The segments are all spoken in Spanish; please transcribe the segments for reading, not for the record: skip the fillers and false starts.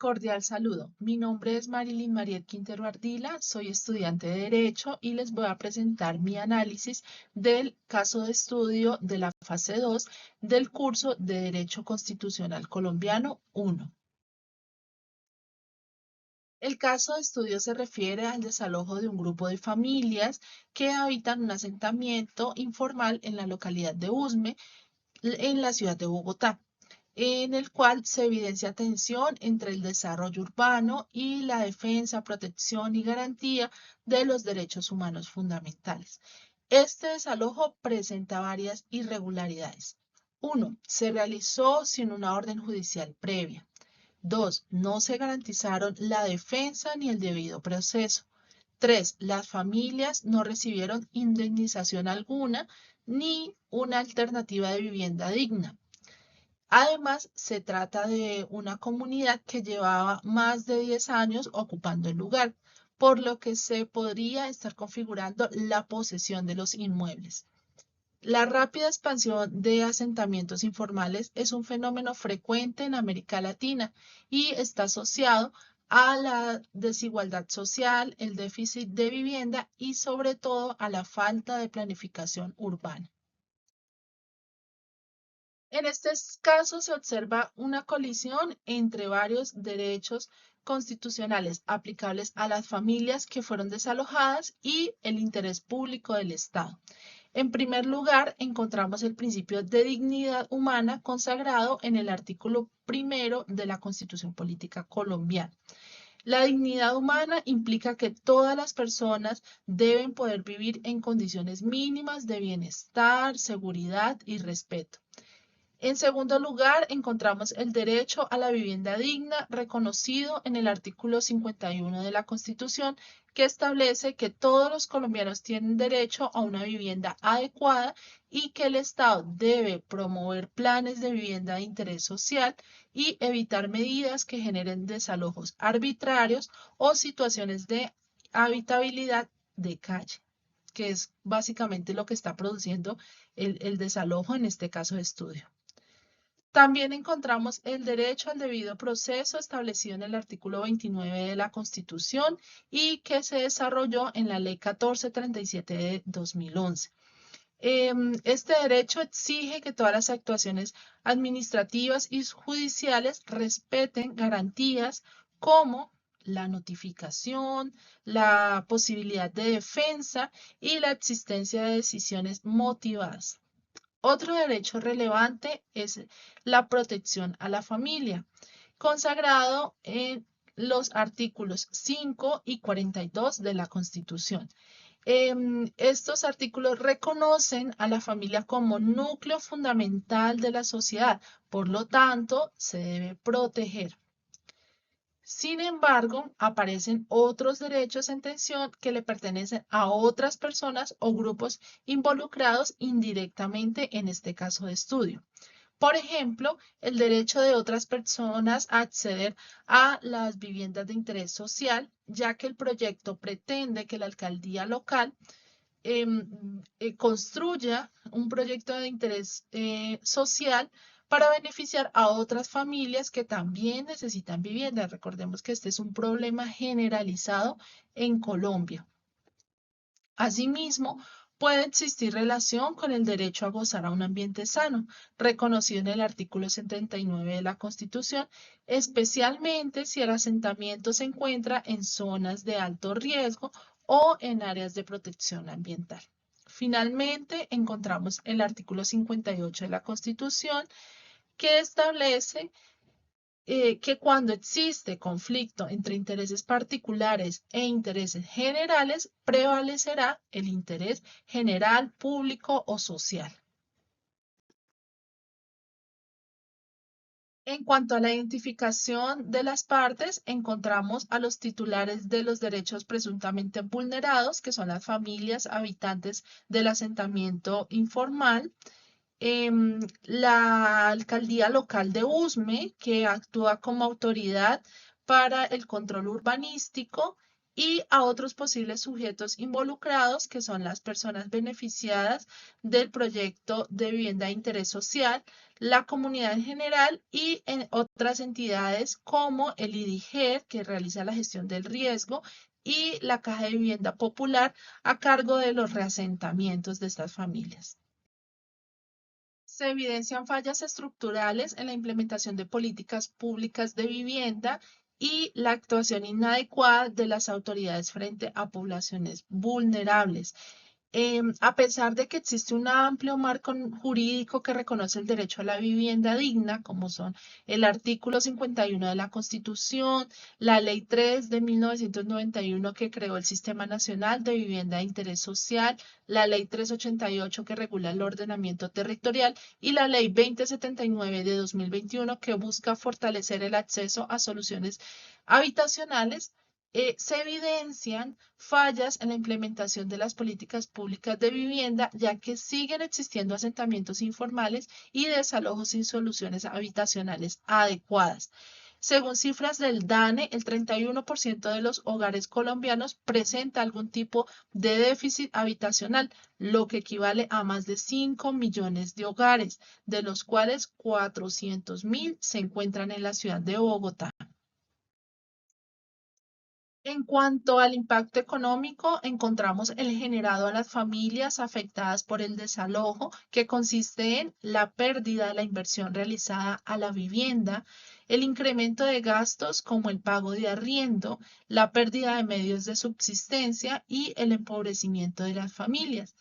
Cordial saludo. Mi nombre es Marilyn Mariel Quintero Ardila, soy estudiante de Derecho y les voy a presentar mi análisis del caso de estudio de la fase 2 del curso de Derecho Constitucional Colombiano 1. El caso de estudio se refiere al desalojo de un grupo de familias que habitan un asentamiento informal en la localidad de Usme, en la ciudad de Bogotá, en el cual se evidencia tensión entre el desarrollo urbano y la defensa, protección y garantía de los derechos humanos fundamentales. Este desalojo presenta varias irregularidades. 1. Se realizó sin una orden judicial previa. 2. No se garantizaron la defensa ni el debido proceso. 3. Las familias no recibieron indemnización alguna ni una alternativa de vivienda digna. Además, se trata de una comunidad que llevaba más de 10 años ocupando el lugar, por lo que se podría estar configurando la posesión de los inmuebles. La rápida expansión de asentamientos informales es un fenómeno frecuente en América Latina y está asociado a la desigualdad social, el déficit de vivienda y sobre todo a la falta de planificación urbana. En este caso se observa una colisión entre varios derechos constitucionales aplicables a las familias que fueron desalojadas y el interés público del Estado. En primer lugar, encontramos el principio de dignidad humana consagrado en el artículo primero de la Constitución Política Colombiana. La dignidad humana implica que todas las personas deben poder vivir en condiciones mínimas de bienestar, seguridad y respeto. En segundo lugar, encontramos el derecho a la vivienda digna reconocido en el artículo 51 de la Constitución, que establece que todos los colombianos tienen derecho a una vivienda adecuada y que el Estado debe promover planes de vivienda de interés social y evitar medidas que generen desalojos arbitrarios o situaciones de habitabilidad de calle, que es básicamente lo que está produciendo el desalojo en este caso de estudio. También encontramos el derecho al debido proceso establecido en el artículo 29 de la Constitución y que se desarrolló en la Ley 1437 de 2011. Este derecho exige que todas las actuaciones administrativas y judiciales respeten garantías como la notificación, la posibilidad de defensa y la existencia de decisiones motivadas. Otro derecho relevante es la protección a la familia, consagrado en los artículos 5 y 42 de la Constitución. Estos artículos reconocen a la familia como núcleo fundamental de la sociedad, por lo tanto, se debe proteger. Sin embargo, aparecen otros derechos en tensión que le pertenecen a otras personas o grupos involucrados indirectamente en este caso de estudio. Por ejemplo, el derecho de otras personas a acceder a las viviendas de interés social, ya que el proyecto pretende que la alcaldía local construya un proyecto de interés social para beneficiar a otras familias que también necesitan vivienda. Recordemos que este es un problema generalizado en Colombia. Asimismo, puede existir relación con el derecho a gozar a un ambiente sano, reconocido en el artículo 79 de la Constitución, especialmente si el asentamiento se encuentra en zonas de alto riesgo o en áreas de protección ambiental. Finalmente, encontramos el artículo 58 de la Constitución, que establece que cuando existe conflicto entre intereses particulares e intereses generales, prevalecerá el interés general, público o social. En cuanto a la identificación de las partes, encontramos a los titulares de los derechos presuntamente vulnerados, que son las familias habitantes del asentamiento informal, la alcaldía local de Usme, que actúa como autoridad para el control urbanístico, y a otros posibles sujetos involucrados, que son las personas beneficiadas del proyecto de vivienda de interés social, la comunidad en general y en otras entidades como el IDIGER, que realiza la gestión del riesgo, y la Caja de Vivienda Popular a cargo de los reasentamientos de estas familias. Se evidencian fallas estructurales en la implementación de políticas públicas de vivienda y la actuación inadecuada de las autoridades frente a poblaciones vulnerables. A pesar de que existe un amplio marco jurídico que reconoce el derecho a la vivienda digna, como son el artículo 51 de la Constitución, la Ley 3 de 1991 que creó el Sistema Nacional de Vivienda de Interés Social, la Ley 388 que regula el ordenamiento territorial y la Ley 2079 de 2021 que busca fortalecer el acceso a soluciones habitacionales, se evidencian fallas en la implementación de las políticas públicas de vivienda, ya que siguen existiendo asentamientos informales y desalojos sin soluciones habitacionales adecuadas. Según cifras del DANE, el 31% de los hogares colombianos presenta algún tipo de déficit habitacional, lo que equivale a más de 5 millones de hogares, de los cuales 400.000 se encuentran en la ciudad de Bogotá. En cuanto al impacto económico, encontramos el generado a las familias afectadas por el desalojo, que consiste en la pérdida de la inversión realizada a la vivienda, el incremento de gastos como el pago de arriendo, la pérdida de medios de subsistencia y el empobrecimiento de las familias.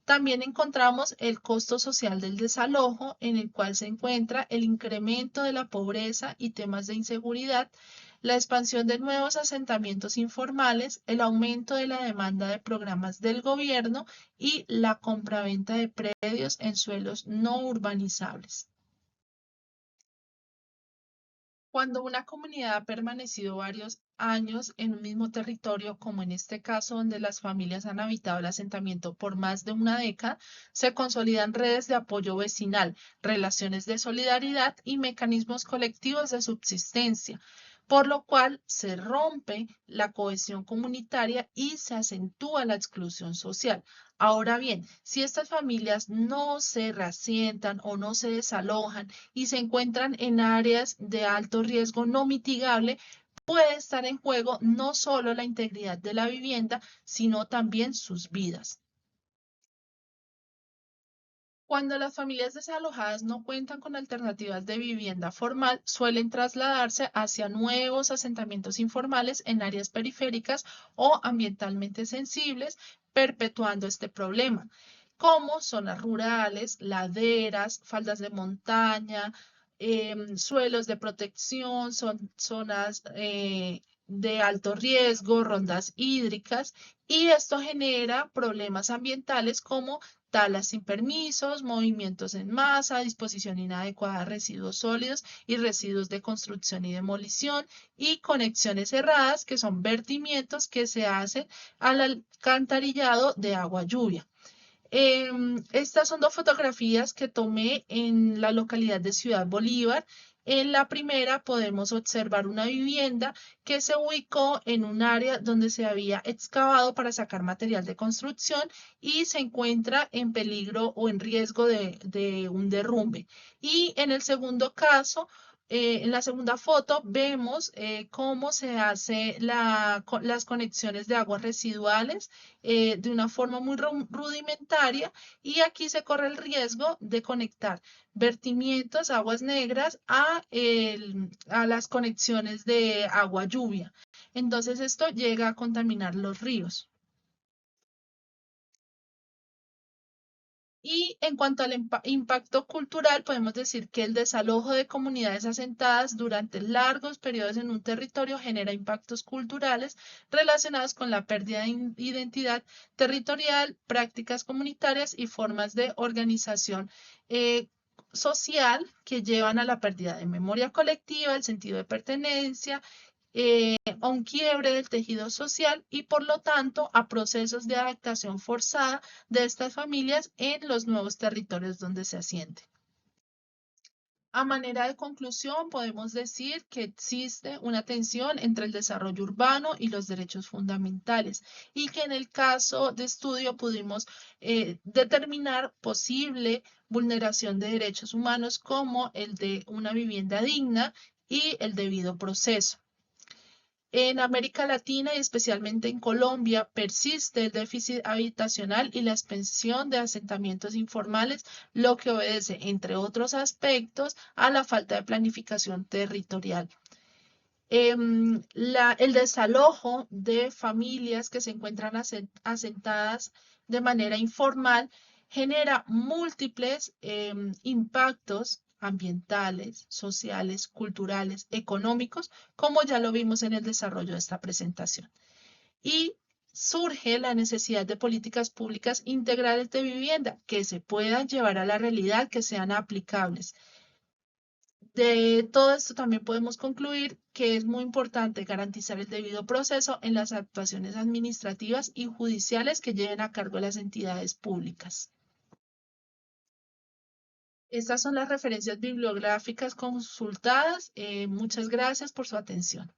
También encontramos el costo social del desalojo, en el cual se encuentra el incremento de la pobreza y temas de inseguridad, la expansión de nuevos asentamientos informales, el aumento de la demanda de programas del gobierno y la compraventa de predios en suelos no urbanizables. Cuando una comunidad ha permanecido varios años en un mismo territorio, como en este caso donde las familias han habitado el asentamiento por más de una década, se consolidan redes de apoyo vecinal, relaciones de solidaridad y mecanismos colectivos de subsistencia, por lo cual se rompe la cohesión comunitaria y se acentúa la exclusión social. Ahora bien, si estas familias no se reasientan o no se desalojan y se encuentran en áreas de alto riesgo no mitigable, puede estar en juego no solo la integridad de la vivienda, sino también sus vidas. Cuando las familias desalojadas no cuentan con alternativas de vivienda formal, suelen trasladarse hacia nuevos asentamientos informales en áreas periféricas o ambientalmente sensibles, perpetuando este problema, como zonas rurales, laderas, faldas de montaña, suelos de protección, son zonas de alto riesgo, rondas hídricas, y esto genera problemas ambientales como talas sin permisos, movimientos en masa, disposición inadecuada de residuos sólidos y residuos de construcción y demolición, y conexiones cerradas, que son vertimientos que se hacen al alcantarillado de agua lluvia. Estas son dos fotografías que tomé en la localidad de Ciudad Bolívar. En la primera podemos observar una vivienda que se ubicó en un área donde se había excavado para sacar material de construcción y se encuentra en peligro o en riesgo de un derrumbe. Y en el segundo caso, en la segunda foto vemos cómo se hace las conexiones de aguas residuales de una forma muy rudimentaria, y aquí se corre el riesgo de conectar vertimientos, aguas negras, a las conexiones de agua lluvia. Entonces esto llega a contaminar los ríos. Y en cuanto al impacto cultural, podemos decir que el desalojo de comunidades asentadas durante largos periodos en un territorio genera impactos culturales relacionados con la pérdida de identidad territorial, prácticas comunitarias y formas de organización eh, social que llevan a la pérdida de memoria colectiva, el sentido de pertenencia, a un quiebre del tejido social y por lo tanto a procesos de adaptación forzada de estas familias en los nuevos territorios donde se asienten. A manera de conclusión, podemos decir que existe una tensión entre el desarrollo urbano y los derechos fundamentales y que en el caso de estudio pudimos determinar posible vulneración de derechos humanos como el de una vivienda digna y el debido proceso. En América Latina y especialmente en Colombia persiste el déficit habitacional y la expansión de asentamientos informales, lo que obedece, entre otros aspectos, a la falta de planificación territorial. El desalojo de familias que se encuentran asentadas de manera informal genera múltiples impactos ambientales, sociales, culturales, económicos, como ya lo vimos en el desarrollo de esta presentación. Y surge la necesidad de políticas públicas integrales de vivienda que se puedan llevar a la realidad, que sean aplicables. De todo esto también podemos concluir que es muy importante garantizar el debido proceso en las actuaciones administrativas y judiciales que lleven a cargo las entidades públicas. Estas son las referencias bibliográficas consultadas. Muchas gracias por su atención.